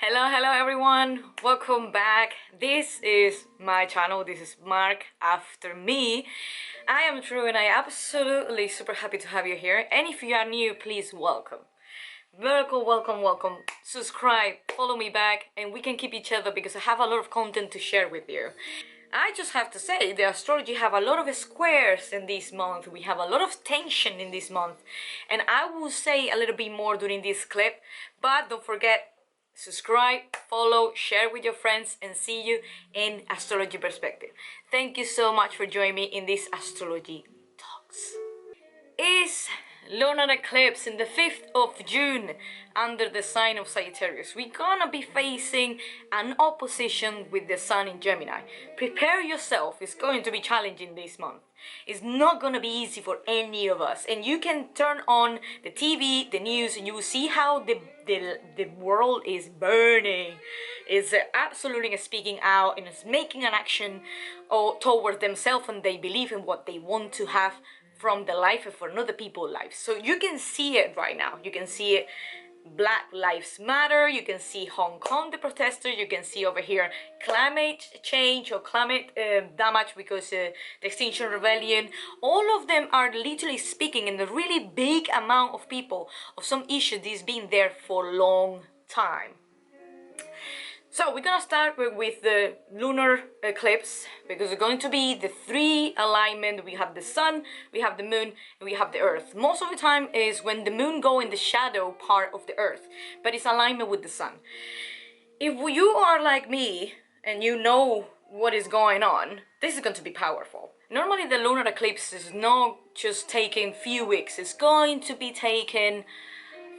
Hello everyone, welcome back. This is my channel. This is Mark after me. I am True and I absolutely super happy to have you here. And if you are new, please welcome. Welcome. Subscribe, follow me back, and we can keep each other because I have a lot of content to share with you. I just have to say, the astrology have a lot of squares in this month. We have a lot of tension in this month. And I will say a little bit more during this clip, but don't forget, subscribe, follow, share with your friends, and see you in Astrology Perspective. Thank you so much for joining me in this Astrology Talks. Is lunar eclipse in the 5th of June under the sign of Sagittarius. We're gonna be facing an opposition with the Sun in Gemini. Prepare yourself, it's going to be challenging this month. It's not gonna be easy for any of us, and you can turn on the TV, the news, and you will see how the world is burning. It's absolutely speaking out and it's making an action toward themselves, and they believe in what they want to have from the life of another people's lives. So you can see it right now. You can see it. Black Lives Matter. You can see Hong Kong, the protesters. You can see over here climate change or climate damage because the Extinction Rebellion. All of them are literally speaking in a really big amount of people of some issue that's been there for a long time. So we're gonna start with the lunar eclipse because it's going to be the three alignment. We have the sun, we have the moon, and we have the earth. Most of the time is when the moon go in the shadow part of the earth, but it's alignment with the sun. If you are like me and you know what is going on, this is going to be powerful. Normally the lunar eclipse is not just taking few weeks, it's going to be taken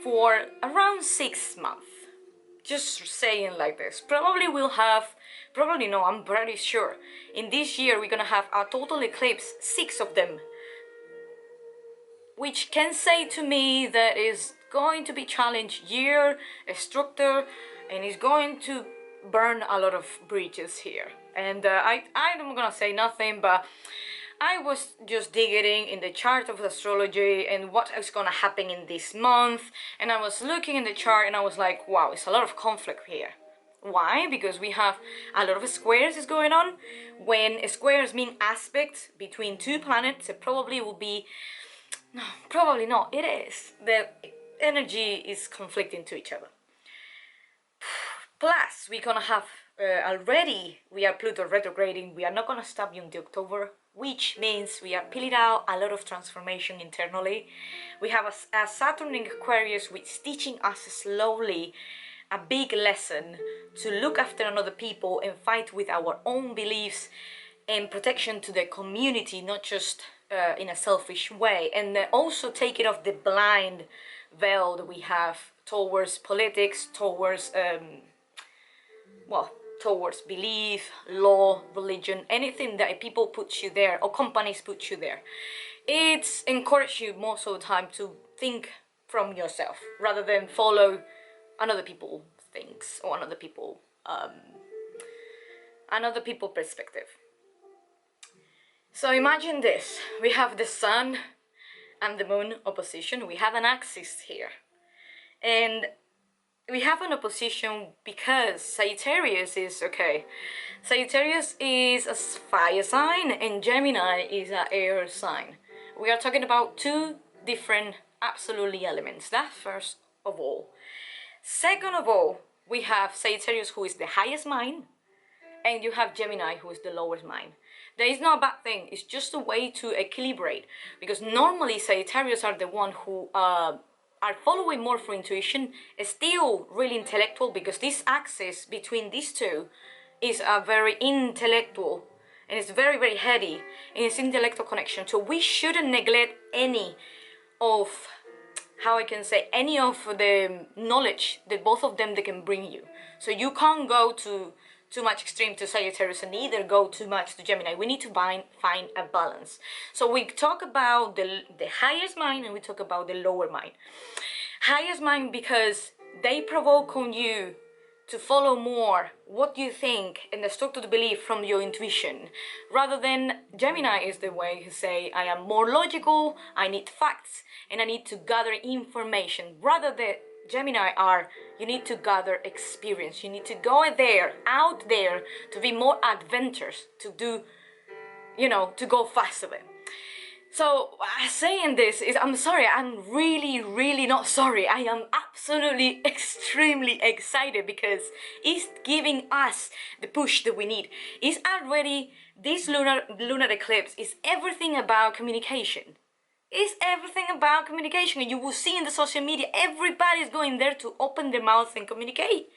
for around 6 months. Just saying like this. Probably no, I'm pretty sure. In this year we're gonna have a total eclipse, 6 of them. Which can say to me that is going to be challenged year, a structure, and is going to burn a lot of bridges here. And I'm gonna say nothing, but I was just digging in the chart of astrology and what is gonna happen in this month, and I was looking in the chart and I was like, wow, it's a lot of conflict here. Why? Because we have a lot of squares is going on. When squares mean aspects between two planets, it probably will be, no, probably not, it is. The energy is conflicting to each other. Plus, we're gonna have already, we are Pluto retrograding, we are not gonna stop until October, which means we are peeling out a lot of transformation internally. We have a Saturn in Aquarius which is teaching us slowly a big lesson to look after another people and fight with our own beliefs and protection to the community, not just in a selfish way, and also take it off the blind veil that we have towards politics, towards towards belief, law, religion, anything that people put you there or companies put you there. It's encourage you most of the time to think from yourself rather than follow another people's things or another people perspective. So imagine this, we have the sun and the moon opposition, we have an axis here, and we have an opposition because Sagittarius is, okay, Sagittarius is a fire sign and Gemini is an air sign. We are talking about two different absolutely elements, that's first of all. Second of all, we have Sagittarius who is the highest mind, and you have Gemini who is the lowest mind. There is no bad thing, it's just a way to equilibrate, because normally Sagittarius are the one who are following more for intuition, is still really intellectual, because this axis between these two is a very intellectual and it's very, very heady in its intellectual connection. So we shouldn't neglect any of, how I can say, any of the knowledge that both of them they can bring you. So you can't go too much extreme to Sagittarius and neither go too much to Gemini. We need to find a balance. So we talk about the highest mind and we talk about the lower mind. Highest mind because they provoke on you to follow more what you think and the structured belief from your intuition, rather than Gemini is the way who say, I am more logical, I need facts, and I need to gather information, rather Gemini are, you need to gather experience. You need to go there, out there, to be more adventurous, to do, to go faster. So saying this is, I'm sorry, I'm really not sorry. I am absolutely extremely excited because it's giving us the push that we need. It's already, this lunar eclipse is everything about communication. It's everything about communication. And you will see in the social media, everybody's going there to open their mouth and communicate.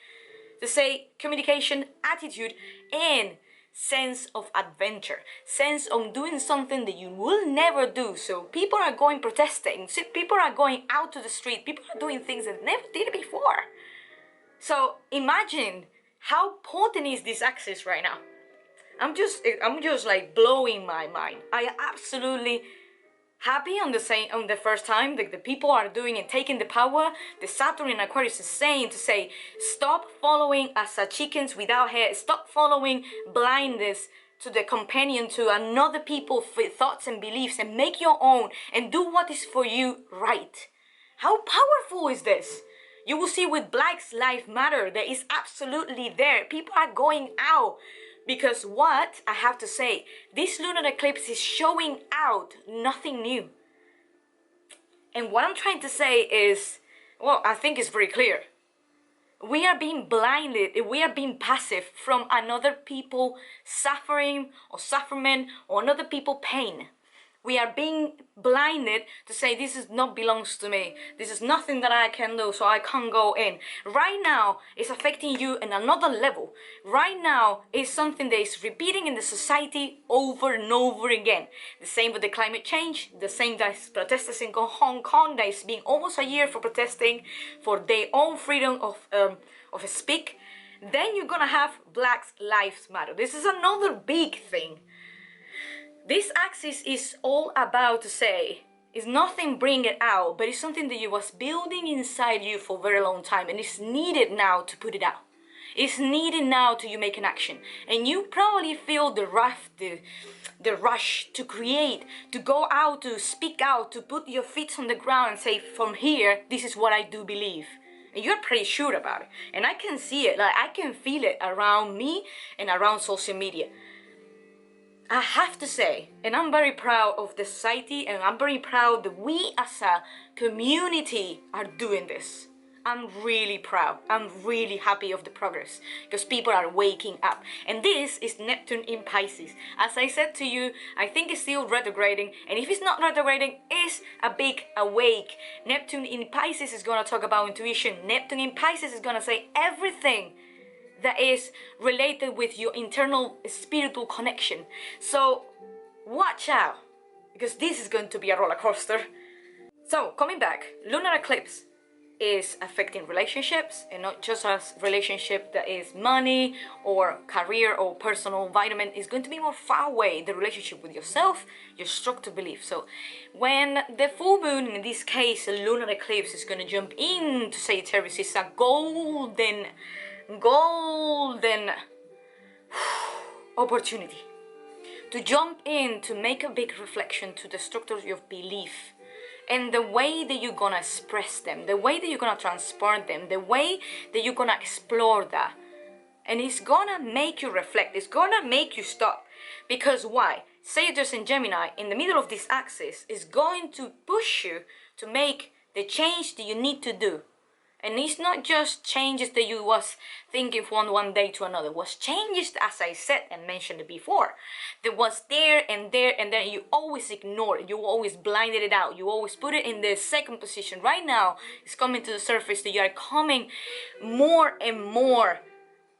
To say communication, attitude, and sense of adventure, sense of doing something that you will never do. So people are going protesting, people are going out to the street, people are doing things that never did before. So imagine how potent is this axis right now. I'm just like blowing my mind. I absolutely happy on the first time that the people are doing and taking the power. The Saturn in Aquarius is saying to say, stop following as a chickens without head. Stop following blindness to the companion, to another people's thoughts and beliefs, and make your own and do what is for you right. How powerful is this? You will see with Black Lives Matter that is absolutely there. People are going out. Because what I have to say, this lunar eclipse is showing out nothing new. And what I'm trying to say is, well, I think it's very clear. We are being blinded, we are being passive from another people suffering or sufferment or another people pain. We are being blinded to say this is not belongs to me. This is nothing that I can do, so I can't go in. Right now, it's affecting you in another level. Right now, it's something that is repeating in the society over and over again. The same with the climate change, the same that is protesters in Hong Kong, that is being almost a year for protesting for their own freedom of speak. Then you're gonna have Black Lives Matter. This is another big thing. This axis is all about to say, it's nothing bring it out, but it's something that you was building inside you for a very long time, and it's needed now to put it out. It's needed now to you make an action. And you probably feel the rush to create, to go out, to speak out, to put your feet on the ground and say, from here, this is what I do believe. And you're pretty sure about it. And I can see it, like I can feel it around me and around social media. I have to say, and I'm very proud of the society, and I'm very proud that we as a community are doing this. I'm really proud. I'm really happy of the progress because people are waking up. And this is Neptune in Pisces. As I said to you, I think it's still retrograding. And if it's not retrograding, it's a big awake. Neptune in Pisces is going to talk about intuition. Neptune in Pisces is going to say everything that is related with your internal spiritual connection. So watch out, because this is going to be a roller coaster. So coming back, lunar eclipse is affecting relationships, and not just a relationship that is money or career or personal environment. Is going to be more far away, the relationship with yourself, your structured belief. So when the full moon, in this case a lunar eclipse, is going to jump into Sagittarius, it's a golden opportunity to jump in, to make a big reflection to the structures of belief and the way that you're gonna express them, the way that you're gonna transport them, the way that you're gonna explore that. And it's gonna make you reflect, it's gonna make you stop. Because why? Sagittarius and Gemini in the middle of this axis is going to push you to make the change that you need to do. And it's not just changes that you was thinking from one day to another. It was changes, as I said and mentioned it before, that was there, and then you always ignore it. You always blinded it out. You always put it in the second position. Right now, it's coming to the surface that you are coming more and more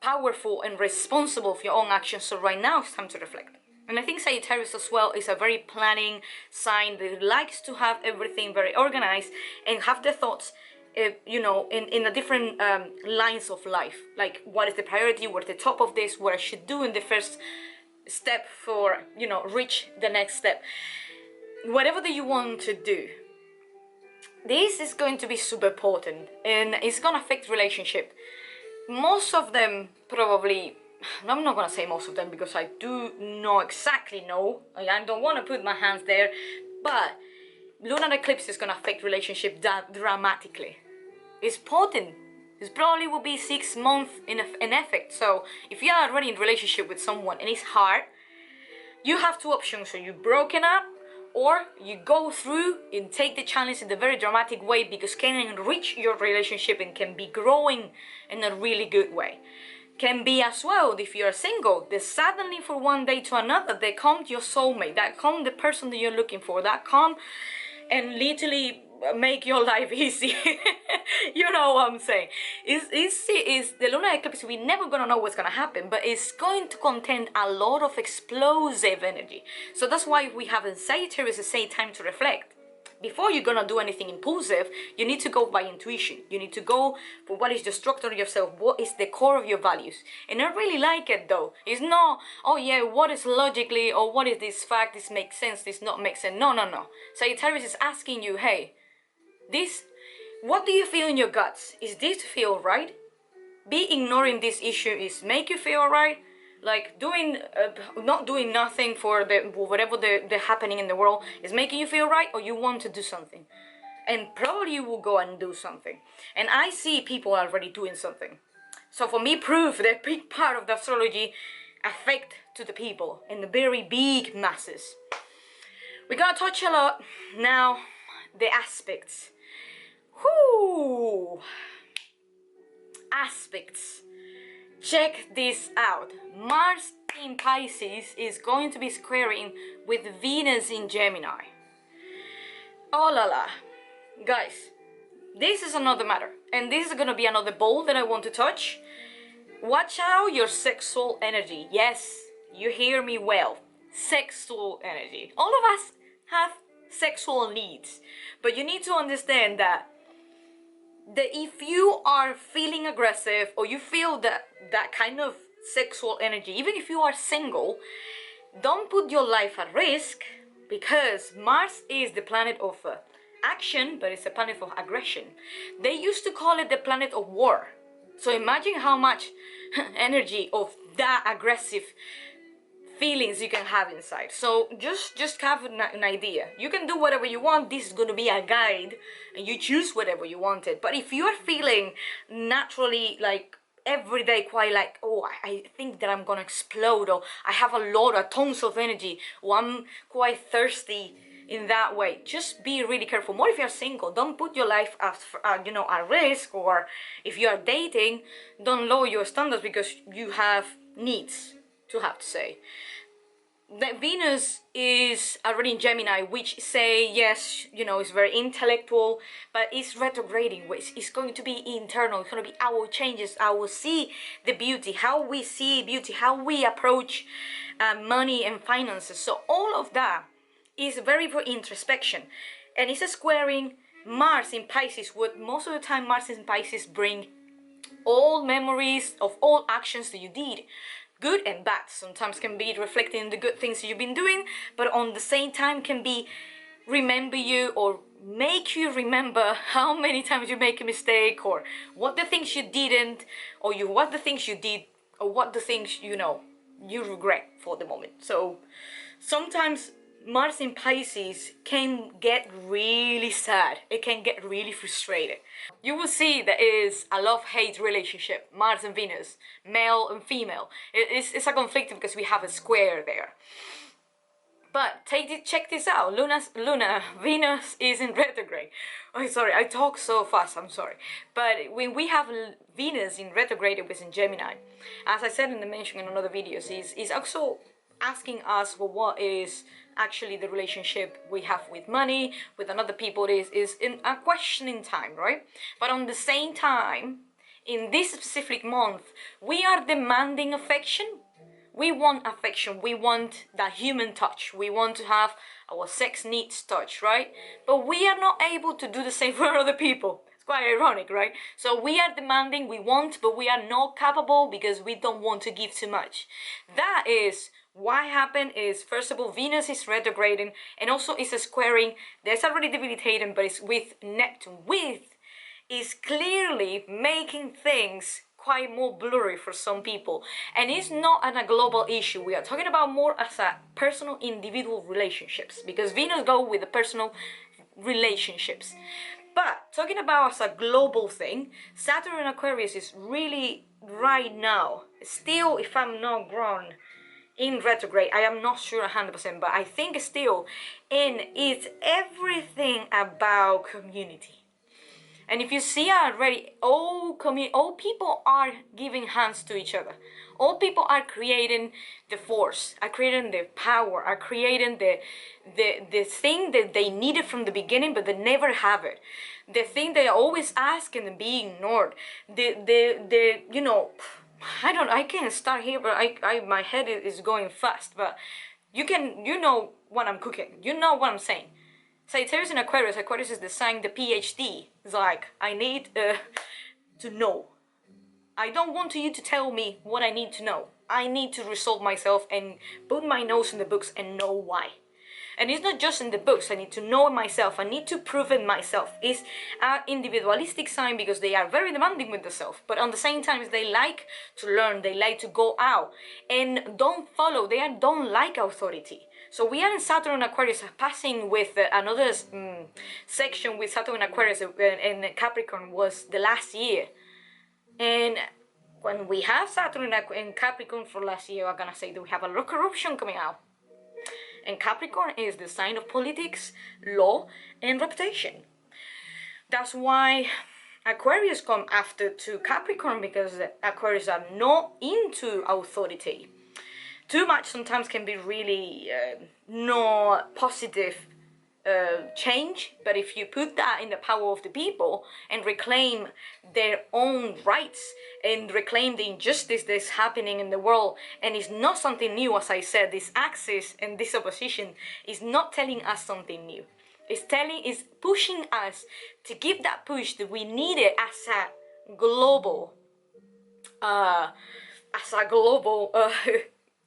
powerful and responsible for your own actions. So right now, it's time to reflect. And I think Sagittarius as well is a very planning sign that likes to have everything very organized and have the thoughts in a different lines of life, like what is the priority, what's the top of this, what I should do in the first step for, reach the next step. Whatever that you want to do, this is going to be super potent, and it's gonna affect relationship. Most of them probably, I'm not gonna say most of them because I do know exactly I don't want to put my hands there, but lunar eclipse is gonna affect relationship dramatically. is potent. This probably will be 6 months in effect. So if you are already in a relationship with someone and it's hard, you have two options. So you're broken up, or you go through and take the challenge in a very dramatic way, because can enrich your relationship and can be growing in a really good way. Can be as well if you're single, that suddenly for one day to another they come your soulmate, that come the person that you're looking for, that come and literally make your life easy. You know what I'm saying? Is the lunar eclipse, we're never gonna know what's gonna happen, but it's going to contain a lot of explosive energy. So that's why we have in Sagittarius a time to reflect. Before you're gonna do anything impulsive, you need to go by intuition. You need to go for what is the structure of yourself, what is the core of your values. And I really like it though. It's not, oh yeah, what is logically, or what is this fact, this makes sense, this not make sense. No, no, no. Sagittarius is asking you, hey, this, what do you feel in your guts? Is this feel right? Be ignoring this issue is make you feel right? Like doing, not doing nothing for whatever the happening in the world is making you feel right, or you want to do something. And probably you will go and do something. And I see people already doing something. So for me, proof that big part of the astrology affect to the people in the very big masses. We're gonna touch a lot now, the aspects. Whoo! Aspects. Check this out. Mars in Pisces is going to be squaring with Venus in Gemini. Oh la la. Guys, this is another matter. And this is going to be another ball that I want to touch. Watch out your sexual energy. Yes, you hear me well. Sexual energy. All of us have sexual needs. But you need to understand that if you are feeling aggressive, or you feel that kind of sexual energy, even if you are single, don't put your life at risk, because Mars is the planet of action, but it's a planet of aggression. They used to call it the planet of war. So imagine how much energy of that aggressive feelings you can have inside. So just have an idea. You can do whatever you want. This is going to be a guide, and you choose whatever you wanted. But if you are feeling naturally like every day quite like, oh, I think that I'm gonna explode, or I have a lot of tons of energy, or I'm quite thirsty in that way, just be really careful. More if you're single, don't put your life at risk. Or if you are dating, don't lower your standards because you have needs to have to say. That Venus is already in Gemini, which say, yes, it's very intellectual, but it's retrograding, which is going to be internal. It's going to be our changes, our see the beauty, how we see beauty, how we approach money and finances. So all of that is very for introspection, and it's a squaring Mars in Pisces. What most of the time Mars in Pisces bring all memories of all actions that you did, good and bad. Sometimes can be reflecting the good things you've been doing, but on the same time can be remember you, or make you remember how many times you make a mistake, or what the things you didn't, or what the things you did, or what the things you regret for the moment. So sometimes Mars in Pisces can get really sad. It can get really frustrated. You will see that it is a love-hate relationship, Mars and Venus, male and female. It's a conflict because we have a square there. But check this out. Venus is in retrograde. Oh, sorry, I talk so fast, I'm sorry. But when we have Venus in retrograde, it was in Gemini. As I said in the mention in another videos, is also asking us for what is actually the relationship we have with money, with another people. Is in a questioning time, right? But on the same time, in this specific month, we are demanding affection. We want affection, we want that human touch, we want to have our sex needs touch, right? But we are not able to do the same for other people. It's quite ironic, right? So we are demanding, we want, but we are not capable because we don't want to give too much. That is what happened is, first of all, Venus is retrograding, and also it's a squaring. There's already debilitating, but it's with Neptune. Is clearly making things quite more blurry for some people, and it's not a global issue. We are talking about more as a personal individual relationships, because Venus go with the personal relationships. But talking about as a global thing, Saturn in Aquarius is really right now, still, if I'm not wrong, in retrograde. I am not sure 100%, but I think still, and it's everything about community. And if you see already, all people are giving hands to each other. All people are creating the force, are creating the power, are creating the thing that they needed from the beginning, but they never have it. The thing they always ask and be ignored. The you know, I can't start here, but my head is going fast. But you know what I'm cooking. You know what I'm saying. Sagittarius and Aquarius. Aquarius is the sign, the PhD. It's like, I need to know. I don't want you to tell me what I need to know. I need to resolve myself and put my nose in the books and know why. And it's not just in the books. I need to know it myself. I need to prove it myself. It's an individualistic sign because they are very demanding with themselves. But on the same time, they like to learn. They like to go out and don't follow. Don't like authority. So we are in Saturn and Aquarius, passing with another section with Saturn and Aquarius and Capricorn was the last year. And when we have Saturn and Capricorn for last year, I'm gonna say that we have a lot of corruption coming out. And Capricorn is the sign of politics, law, and reputation. That's why Aquarius come after to Capricorn, because Aquarius are not into authority. Too much sometimes can be really no positive change, but if you put that in the power of the people and reclaim their own rights and reclaim the injustice that's happening in the world, and it's not something new, as I said, this axis and this opposition is not telling us something new. It's pushing us to give that push that we needed as a global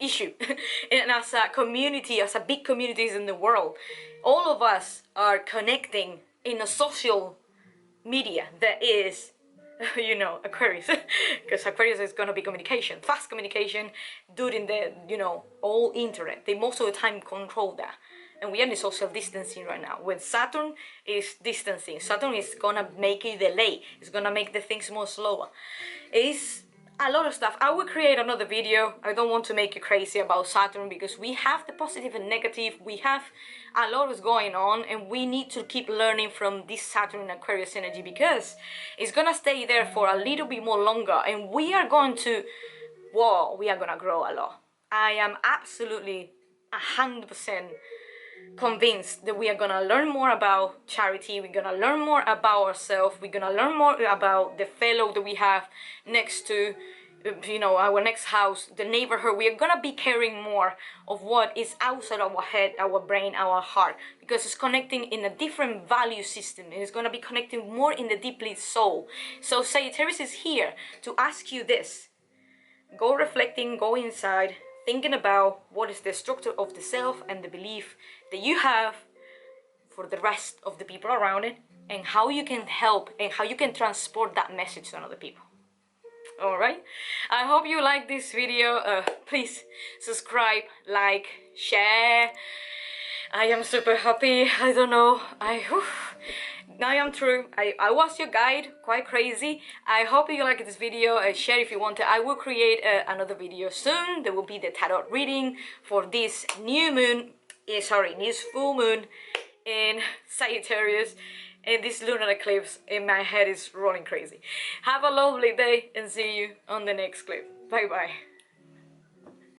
issue and as a community, as a big communities in the world. All of us are connecting in a social media that is Aquarius, because Aquarius is going to be communication, fast communication during the all internet. They most of the time control that, and we are in social distancing right now. When Saturn is distancing, Saturn is gonna make it delay. It's gonna make the things more slower. It's a lot of stuff. I will create another video. I don't want to make you crazy about Saturn, because we have the positive and negative. We have a lot is going on, and we need to keep learning from this Saturn and Aquarius energy, because it's gonna stay there for a little bit more longer, and we are going to grow a lot. I am absolutely 100% convinced that we are gonna learn more about charity. We're gonna learn more about ourselves. We're gonna learn more about the fellow that we have next to our next house, the neighborhood. We are gonna be caring more of what is outside our head, our brain, our heart, because it's connecting in a different value system, and it's gonna be connecting more in the deeply soul. So Sagittarius is here to ask you this: go reflecting, go inside, thinking about what is the structure of the self and the belief that you have for the rest of the people around it, and how you can help and how you can transport that message to other people. Alright, I hope you like this video. Please subscribe, like, share. I am super happy. I don't know, I am true. I was your guide, quite crazy. I hope you like this video. Share if you want to. I will create another video soon. There will be the tarot reading for this new moon, this full moon in Sagittarius, and this lunar eclipse. And my head is rolling crazy. Have a lovely day, and see you on the next clip. Bye bye.